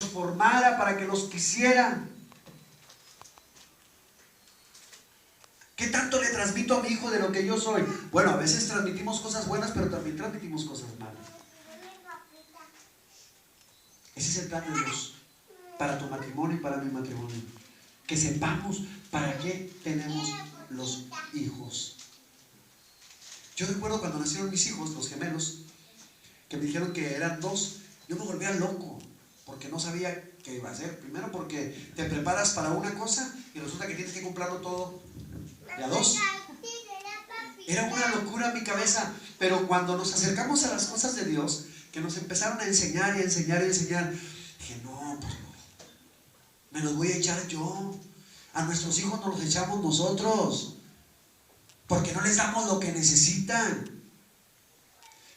formara, para que los quisiera. ¿Qué tanto le transmito a mi hijo de lo que yo soy? Bueno, a veces transmitimos cosas buenas, pero también transmitimos cosas malas. Ese es el plan de Dios para tu matrimonio y para mi matrimonio. Que sepamos para qué tenemos los hijos. Yo recuerdo cuando nacieron mis hijos, los gemelos, que me dijeron que eran 2, yo me volvía loco, porque no sabía qué iba a hacer. Primero porque te preparas para una cosa y resulta que tienes que comprarlo todo de a 2. Era una locura en mi cabeza, pero cuando nos acercamos a las cosas de Dios, que nos empezaron a enseñar y enseñar y enseñar, dije, no, pues no, me los voy a echar yo. A nuestros hijos nos los echamos nosotros, porque no les damos lo que necesitan.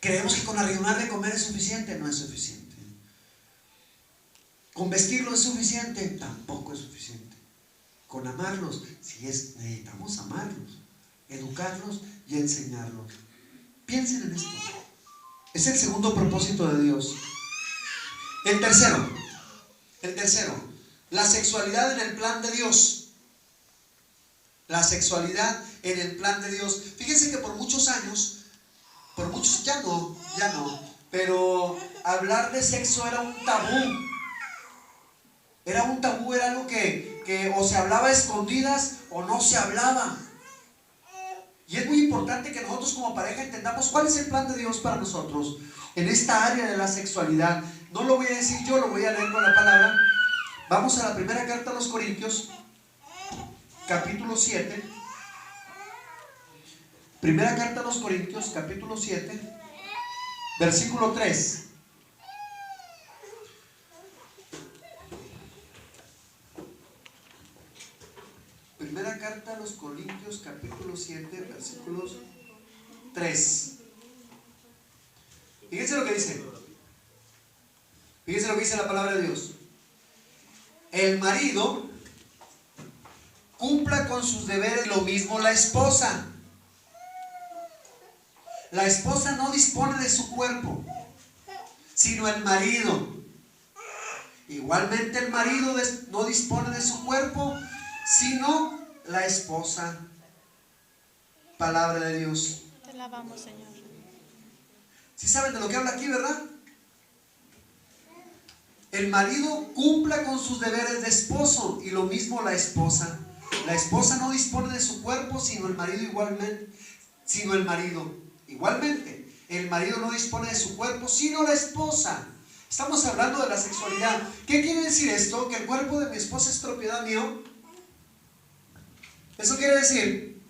Creemos que con arreglar de comer es suficiente. No es suficiente. Con vestirlos es suficiente. Tampoco es suficiente. Con amarlos, sí necesitamos amarlos, educarlos y enseñarlos. Piensen en esto. Es el segundo propósito de Dios. El tercero, la sexualidad en el plan de Dios. La sexualidad en el plan de Dios. Fíjense que por muchos años, ya no, pero hablar de sexo era un tabú. Era algo que o se hablaba a escondidas o no se hablaba. Y es muy importante que nosotros como pareja entendamos cuál es el plan de Dios para nosotros en esta área de la sexualidad. No lo voy a decir yo, lo voy a leer con la palabra. Vamos a la primera carta a los Corintios, capítulo 7. Primera carta a los Corintios, capítulo 7, versículo 3. Primera carta a los Corintios, capítulo 7, versículos 3. Fíjense lo que dice. Fíjense lo que dice la palabra de Dios. El marido cumpla con sus deberes, lo mismo la esposa. La esposa no dispone de su cuerpo, sino el marido. Igualmente el marido no dispone de su cuerpo, sino la esposa. Palabra de Dios. Te alabamos, Señor. ¿Sí saben de lo que habla aquí, verdad? El marido cumpla con sus deberes de esposo y lo mismo la esposa. La esposa no dispone de su cuerpo, sino el marido igualmente. Igualmente, el marido no dispone de su cuerpo, sino la esposa. Estamos hablando de la sexualidad. ¿Qué quiere decir esto? ¿Que el cuerpo de mi esposa es propiedad mío? ¿Eso quiere decir?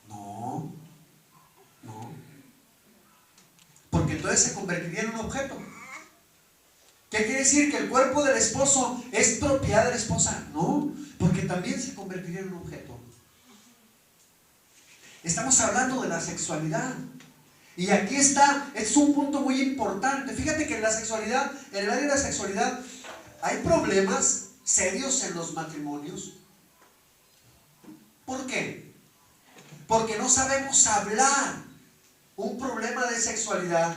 No. Porque entonces se convertiría en un objeto. ¿Qué quiere decir? ¿Que el cuerpo del esposo es propiedad de la esposa? No, porque también se convertiría en un objeto. Estamos hablando de la sexualidad. Y aquí es un punto muy importante. Fíjate que en la sexualidad, en el área de la sexualidad, hay problemas serios en los matrimonios. ¿Por qué? Porque no sabemos hablar. Un problema de sexualidad.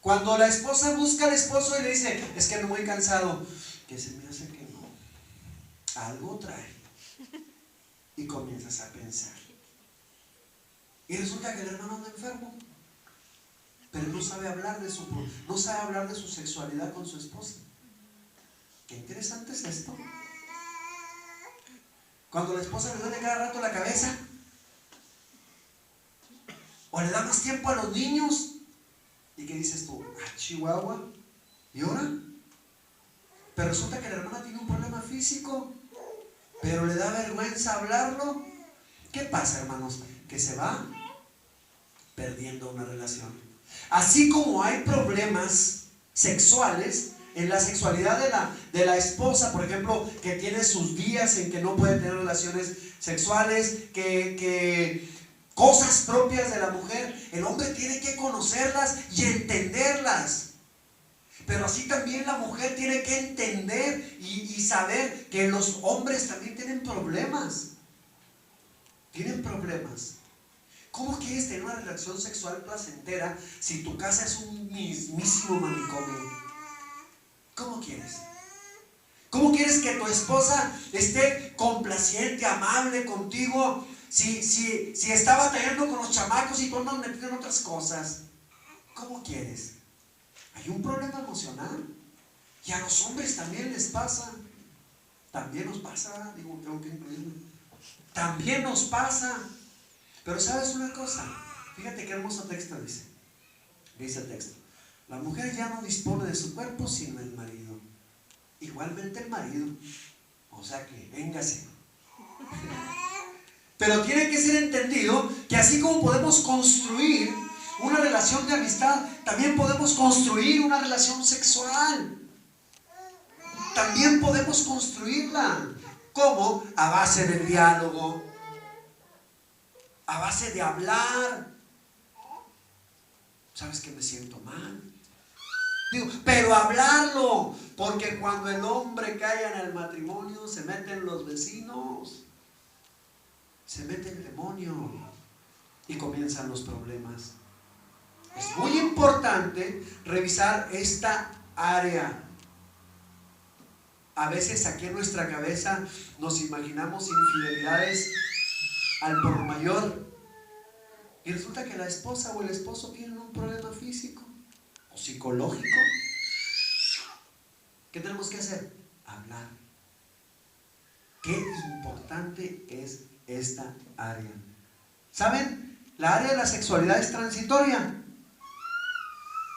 Cuando la esposa busca al esposo y le dice, es que ando muy cansado, ¿qué se me hace que no? Algo trae. Y comienzas a pensar. Y resulta que el hermano anda enfermo, pero no sabe hablar de su sexualidad con su esposa. Qué interesante es esto. Cuando la esposa le duele cada rato la cabeza, o le da más tiempo a los niños, ¿y qué dices tú? Chihuahua, ¿y ahora? Pero resulta que la hermana tiene un problema físico, pero le da vergüenza hablarlo. ¿Qué pasa, hermanos? Que se va perdiendo una relación. Así como hay problemas sexuales en la sexualidad de la esposa, por ejemplo, que tiene sus días en que no puede tener relaciones sexuales, que cosas propias de la mujer, el hombre tiene que conocerlas y entenderlas. Pero así también la mujer tiene que entender y saber que los hombres también tienen problemas. Tienen problemas. ¿Cómo quieres tener una relación sexual placentera si tu casa es un mismísimo manicomio? quieres? ¿Cómo quieres que tu esposa esté complaciente, amable contigo si está batallando con los chamacos y tú andas metido en otras cosas? ¿Cómo quieres? Hay un problema emocional. Y a los hombres también les pasa. También nos pasa, digo, tengo que incluirme. También nos pasa. Pero ¿sabes una cosa? Fíjate qué hermoso texto dice. Dice el texto: la mujer ya no dispone de su cuerpo sino el marido. Igualmente el marido. O sea que, véngase. Pero tiene que ser entendido que así como podemos construir una relación de amistad, también podemos construir una relación sexual. También podemos construirla. ¿Cómo? A base de diálogo, a base de hablar. ¿Sabes que me siento mal? Digo, pero hablarlo, porque cuando el hombre cae en el matrimonio se meten los vecinos, se mete el demonio y comienzan los problemas. Es muy importante revisar esta área. A veces aquí en nuestra cabeza nos imaginamos infidelidades al por mayor y resulta que la esposa o el esposo tienen un problema físico o psicológico. ¿Qué tenemos que hacer? Hablar. Qué importante es esta área. ¿Saben? La área de la sexualidad es transitoria.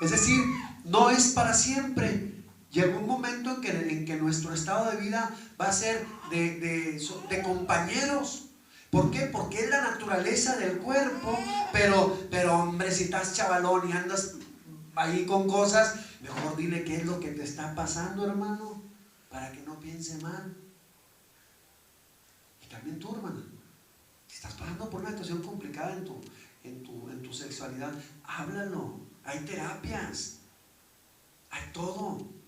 Es decir, no es para siempre. Llega un momento en que nuestro estado de vida va a ser de compañeros. ¿Por qué? Porque es la naturaleza del cuerpo. Pero hombre, si estás chavalón y andas ahí con cosas, mejor dile qué es lo que te está pasando, hermano, para que no piense mal. Y también tú, hermana, si estás pasando por una situación complicada en tu sexualidad, háblalo. Hay terapias, hay todo.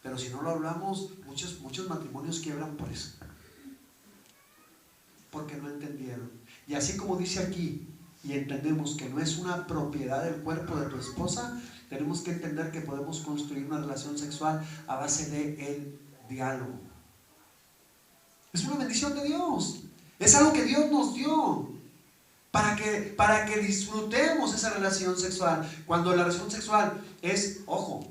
Pero si no lo hablamos, muchos matrimonios quiebran por eso, porque no entendieron. Y así como dice aquí, y entendemos que no es una propiedad del cuerpo de tu esposa, tenemos que entender que podemos construir una relación sexual a base del diálogo. Es una bendición de Dios. Es algo que Dios nos dio para que disfrutemos esa relación sexual. Cuando la relación sexual es, ojo,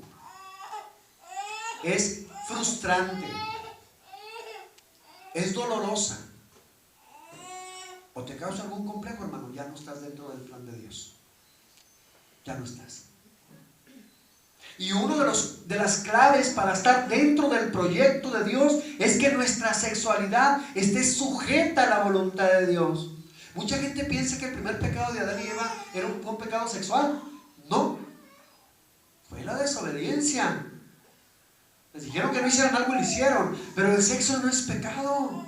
es frustrante, es dolorosa, o te causa algún complejo, hermano, ya no estás dentro del plan de Dios. Ya no estás. Y una de las claves para estar dentro del proyecto de Dios es que nuestra sexualidad esté sujeta a la voluntad de Dios. Mucha gente piensa que el primer pecado de Adán y Eva era un pecado sexual. No, fue la desobediencia. Les dijeron que no hicieran algo y lo hicieron, pero el sexo no es pecado.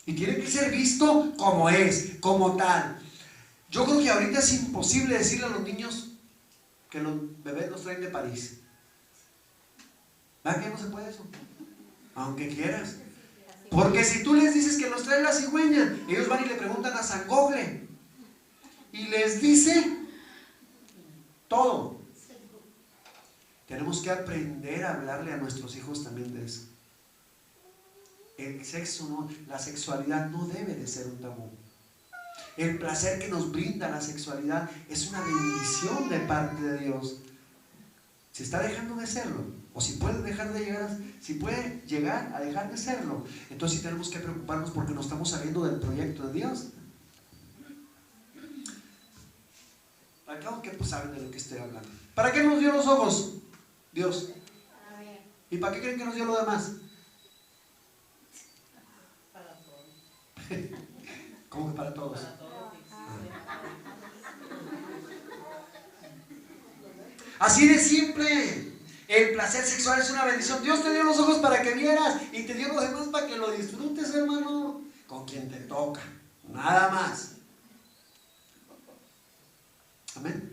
Y tiene que ser visto como es, como tal. Yo creo que ahorita es imposible decirle a los niños que los bebés los traen de París. ¿Verdad que no se puede eso? Aunque quieras. Porque si tú les dices que los trae la cigüeña, ellos van y le preguntan a San Gogle y les dice todo. Tenemos que aprender a hablarle a nuestros hijos también de eso. El sexo no, la sexualidad no debe de ser un tabú. El placer que nos brinda la sexualidad es una bendición de parte de Dios. Si está dejando de serlo, o si puede llegar a dejar de serlo, entonces sí tenemos que preocuparnos porque nos estamos saliendo del proyecto de Dios. Acá que pues saben de lo que estoy hablando. ¿Para qué nos dio los ojos? Dios. ¿Y para qué creen que nos dio lo demás? Para todos. ¿Cómo que para todos? Así de simple. El placer sexual es una bendición. Dios te dio los ojos para que vieras y te dio los demás para que lo disfrutes, hermano, con quien te toca, nada más. Amén.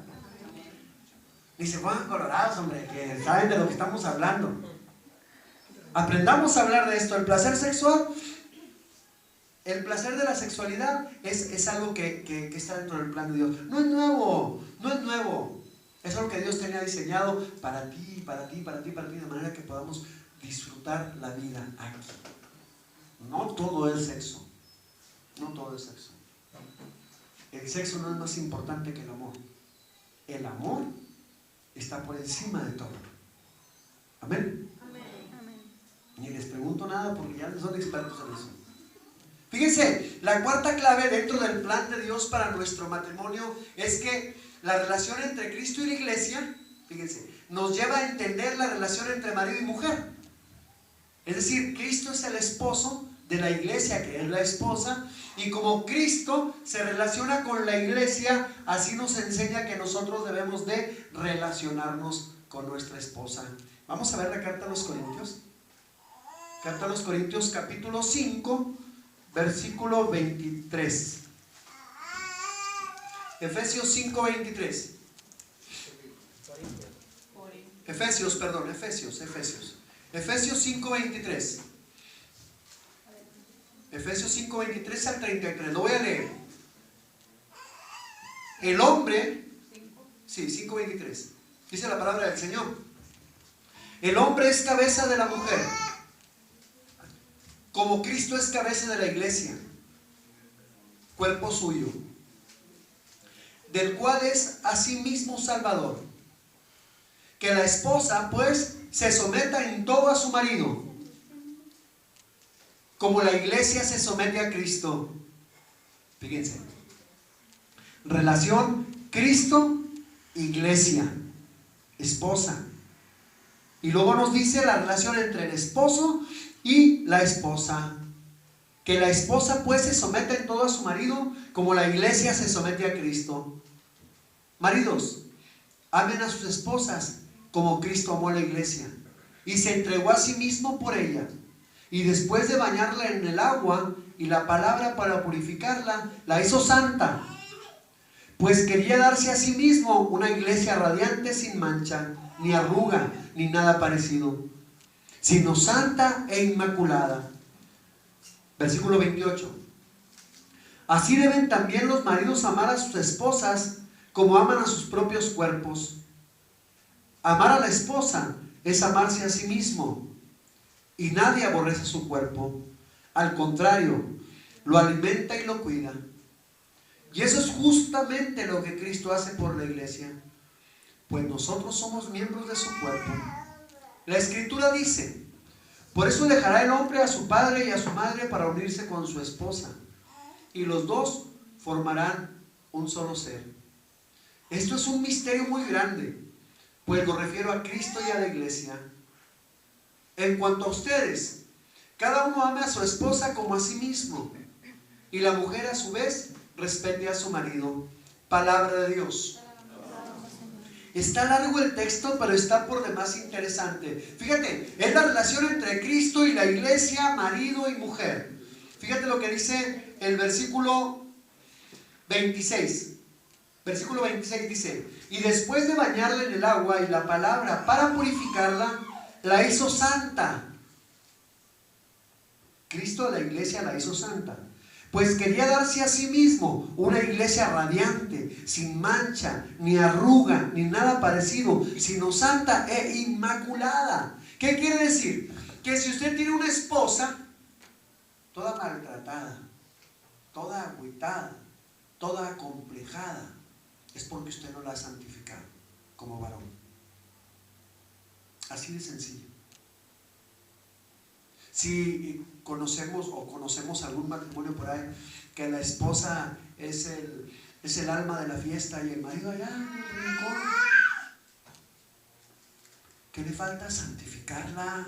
Ni se pongan colorados, hombre, que saben de lo que estamos hablando. Aprendamos a hablar de esto. El placer sexual, el placer de la sexualidad es algo que está dentro del plan de Dios. No es nuevo, no es nuevo. Eso es lo que Dios tenía diseñado para ti, para ti, para ti, para ti, de manera que podamos disfrutar la vida aquí. No todo es sexo. No todo es sexo. El sexo no es más importante que el amor. El amor está por encima de todo. Amén. Ni les pregunto nada porque ya son expertos en eso. Fíjense, la cuarta clave dentro del plan de Dios para nuestro matrimonio es que la relación entre Cristo y la iglesia, fíjense, nos lleva a entender la relación entre marido y mujer. Es decir, Cristo es el esposo de la iglesia, que es la esposa, y como Cristo se relaciona con la iglesia, así nos enseña que nosotros debemos de relacionarnos con nuestra esposa. Vamos a ver la carta a los Corintios. Carta a los Corintios, capítulo 5, versículo 23. Efesios 5, 23. Efesios 5, 23. Efesios 5, 23 al 33. Lo voy a leer. El hombre, sí, 5, 23. Dice la palabra del Señor. El hombre es cabeza de la mujer, como Cristo es cabeza de la iglesia, cuerpo suyo, del cual es asimismo Salvador. Que la esposa pues se someta en todo a su marido, como la iglesia se somete a Cristo. Fíjense, relación Cristo, iglesia, esposa. Y luego nos dice la relación entre el esposo y la esposa. Que la esposa pues se someta en todo a su marido, como la iglesia se somete a Cristo. Maridos, amen a sus esposas como Cristo amó a la iglesia y se entregó a sí mismo por ella, y después de bañarla en el agua y la palabra para purificarla, la hizo santa, pues quería darse a sí mismo una iglesia radiante, sin mancha, ni arruga, ni nada parecido, sino santa e inmaculada. Versículo 28. Así deben también los maridos amar a sus esposas como aman a sus propios cuerpos. Amar a la esposa es amarse a sí mismo, y nadie aborrece su cuerpo. Al contrario, lo alimenta y lo cuida. Y eso es justamente lo que Cristo hace por la iglesia, pues nosotros somos miembros de su cuerpo. La Escritura dice: por eso dejará el hombre a su padre y a su madre para unirse con su esposa, y los dos formarán un solo ser. Esto es un misterio muy grande, pues lo refiero a Cristo y a la iglesia. En cuanto a ustedes, cada uno ame a su esposa como a sí mismo, y la mujer a su vez respete a su marido. Palabra de Dios. Está largo el texto, pero está por demás interesante. Fíjate, es la relación entre Cristo y la iglesia, marido y mujer. Fíjate lo que dice el versículo 26. Versículo 26 dice: y después de bañarla en el agua y la palabra para purificarla, la hizo santa. Cristo a la iglesia la hizo santa, pues quería darse a sí mismo una iglesia radiante, sin mancha, ni arruga, ni nada parecido, sino santa e inmaculada. ¿Qué quiere decir? Que si usted tiene una esposa toda maltratada, toda agüitada, toda acomplejada, es porque usted no la ha santificado como varón. Así de sencillo. Si conocemos algún matrimonio por ahí que la esposa es el alma de la fiesta y el marido allá en el rincón, ¿qué le falta? Santificarla.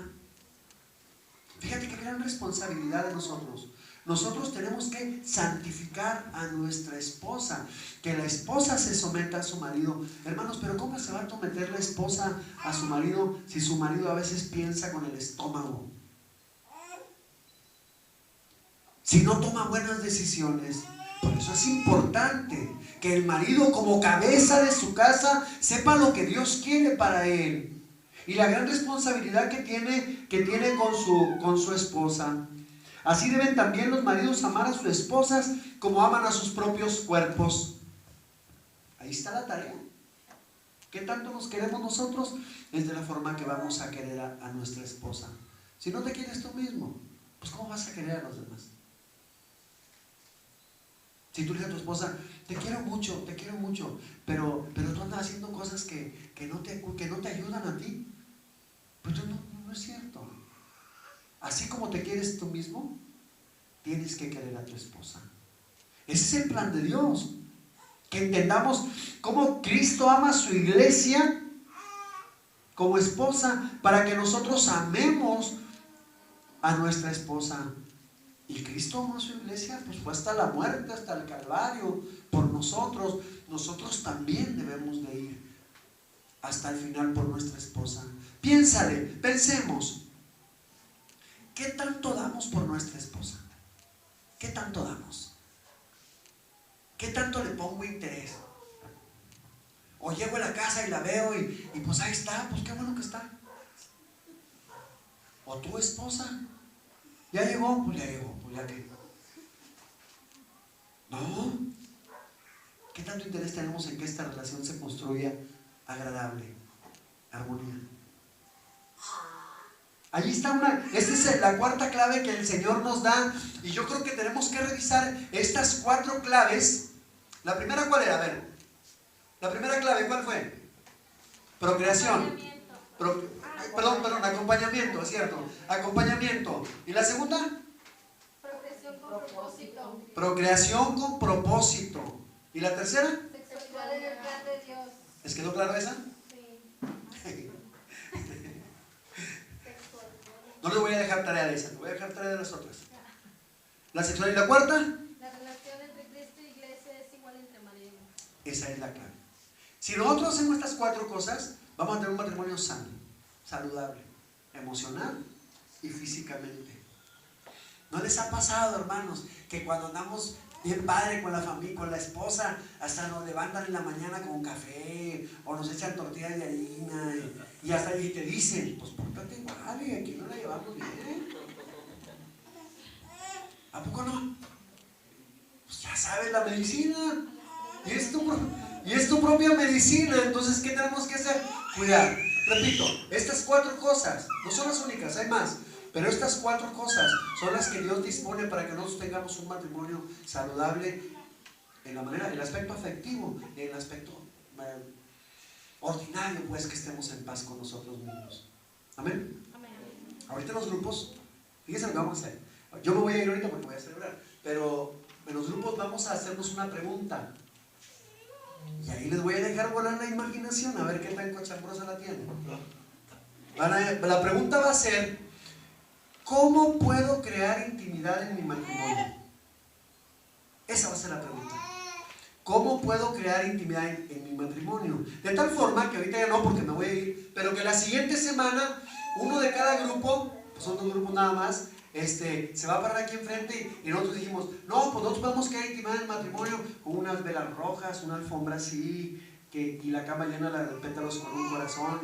Fíjate qué gran responsabilidad de nosotros. Nosotros tenemos que santificar a nuestra esposa, que la esposa se someta a su marido. Hermanos, pero ¿cómo se va a someter la esposa a su marido si su marido a veces piensa con el estómago? Si no toma buenas decisiones. Por eso es importante que el marido, como cabeza de su casa, sepa lo que Dios quiere para él y la gran responsabilidad que tiene con su esposa. Así deben también los maridos amar a sus esposas como aman a sus propios cuerpos. Ahí está la tarea. ¿Qué tanto nos queremos nosotros? Es de la forma que vamos a querer a nuestra esposa. Si no te quieres tú mismo, pues ¿cómo vas a querer a los demás? Si tú le dices a tu esposa, te quiero mucho, pero tú andas haciendo cosas que no te ayudan a ti, pues no es cierto. Así como te quieres tú mismo, tienes que querer a tu esposa. Ese es el plan de Dios. Que entendamos cómo Cristo ama a su iglesia como esposa, para que nosotros amemos a nuestra esposa. Y Cristo amó a su iglesia, pues fue hasta la muerte, hasta el Calvario, por nosotros. Nosotros también debemos de ir hasta el final por nuestra esposa. Pensemos, ¿qué tanto damos por nuestra esposa? ¿Qué tanto damos? ¿Qué tanto le pongo interés? O llego a la casa y la veo y pues ahí está, pues qué bueno que está. O tu esposa, ya llegó, pues ya que. No. ¿Qué tanto interés tenemos en que esta relación se construya agradable, armonía? Allí está esta es la cuarta clave que el Señor nos da, y yo creo que tenemos que revisar estas 4 claves. La primera, ¿cuál era? A ver, la primera clave, ¿cuál fue? Procreación. Perdón, acompañamiento, es cierto. Acompañamiento. ¿Y la segunda? Procreación con propósito. Procreación con propósito. ¿Y la tercera? Sexualidad en el plan de Dios. ¿Les quedó claro esa? Sí. No les voy a dejar tarea de esa, les voy a dejar tarea de las otras. La sexualidad. ¿Y la cuarta? La relación entre Cristo y iglesia es igual entre marido. Esa es la clave. Si nosotros hacemos estas 4 cosas, vamos a tener un matrimonio sano, saludable, emocional y físicamente. ¿No les ha pasado, hermanos, que cuando andamos bien padre con la familia, con la esposa, hasta nos levantan en la mañana con café o nos echan tortillas de harina y hasta ahí te dicen, pues pórtate igual y aquí no la llevamos bien? ¿A poco no? Pues ya sabes la medicina y es tu propia medicina. Entonces, ¿qué tenemos que hacer? Cuidar. Repito, estas 4 cosas no son las únicas, hay más. Pero estas 4 cosas son las que Dios dispone para que nosotros tengamos un matrimonio saludable en el aspecto afectivo y en el aspecto ordinario, pues, que estemos en paz con nosotros mismos. Amén. Amén. Ahorita en los grupos, fíjense lo que vamos a hacer. Yo me voy a ir ahorita porque voy a celebrar, pero en los grupos vamos a hacernos una pregunta. Y ahí les voy a dejar volar la imaginación, a ver qué tan cochambrosa la tienen. La pregunta va a ser: ¿cómo puedo crear intimidad en mi matrimonio? Esa va a ser la pregunta. ¿Cómo puedo crear intimidad en mi matrimonio? De tal forma que ahorita ya no, porque me voy a ir, pero que la siguiente semana, uno de cada grupo, pues son 2 grupos nada más, se va a parar aquí enfrente y nosotros dijimos, no, pues nosotros podemos crear intimidad en el matrimonio con unas velas rojas, una alfombra así, y la cama llena de pétalos con un corazón,